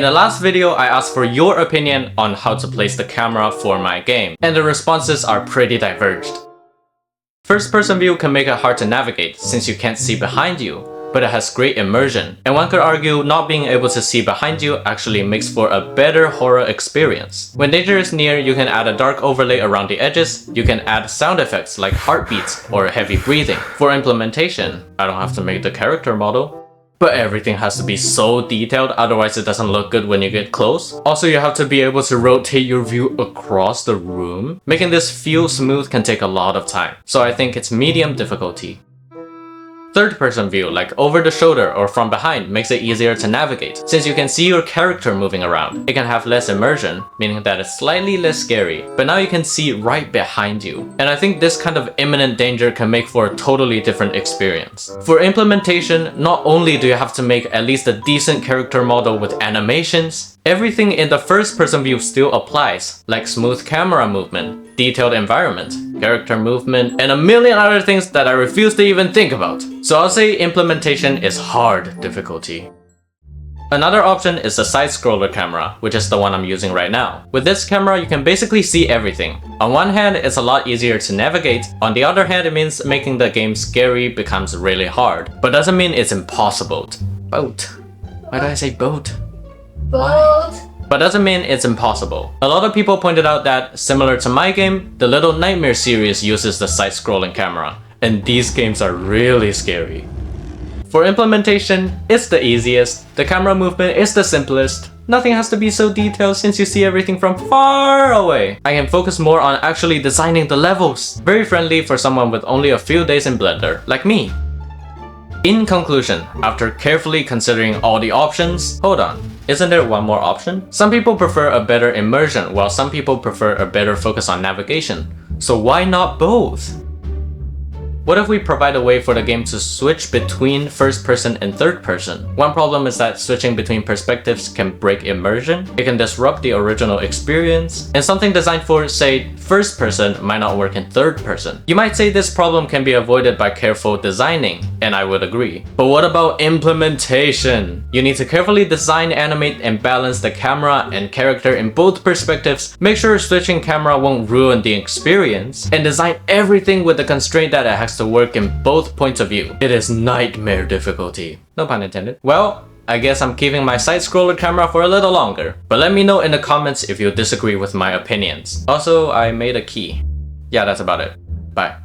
In the last video, I asked for your opinion on how to place the camera for my game, and the responses are pretty diverged. First-person view can make it hard to navigate since you can't see behind you, but it has great immersion, and one could argue not being able to see behind you actually makes for a better horror experience. When danger is near, you can add a dark overlay around the edges, you can add sound effects like heartbeats or heavy breathing. For implementation, I don't have to make the character model, but everything has to be so detailed, otherwise it doesn't look good when you get close. Also, you have to be able to rotate your view across the room. Making this feel smooth can take a lot of time, so I think it's medium difficulty. Third-person view, like over the shoulder or from behind, makes it easier to navigate, since you can see your character moving around. It can have less immersion, meaning that it's slightly less scary, but now you can see right behind you. And I think this kind of imminent danger can make for a totally different experience. For implementation, not only do you have to make at least a decent character model with animations, everything in the first-person view still applies, like smooth camera movement, detailed environment, character movement, and a million other things that I refuse to even think about. So I'll say implementation is hard difficulty. Another option is the side-scroller camera, which is the one I'm using right now. With this camera, you can basically see everything. On one hand, it's a lot easier to navigate. On the other hand, it means making the game scary becomes really hard, but doesn't mean it's impossible. Boat. Why did I say boat? Boat. But doesn't mean it's impossible. A lot of people pointed out that, similar to my game, the Little Nightmares series uses the side-scrolling camera, and these games are really scary. For implementation, it's the easiest, the camera movement is the simplest, nothing has to be so detailed since you see everything from far away. I can focus more on actually designing the levels. Very friendly for someone with only a few days in Blender, like me. In conclusion, after carefully considering all the options, hold on, isn't there one more option? Some people prefer a better immersion, while some people prefer a better focus on navigation. So why not both? What if we provide a way for the game to switch between first person and third person? One problem is that switching between perspectives can break immersion, it can disrupt the original experience, and something designed for, say, first person might not work in third person. You might say this problem can be avoided by careful designing, and I would agree. But what about implementation? You need to carefully design, animate, and balance the camera and character in both perspectives, make sure switching camera won't ruin the experience, and design everything with the constraint that it has to work in both points of view. It is nightmare difficulty. No pun intended. Well, I guess I'm keeping my side-scroller camera for a little longer. But let me know in the comments if you disagree with my opinions. Also, I made a key. Yeah, that's about it. Bye.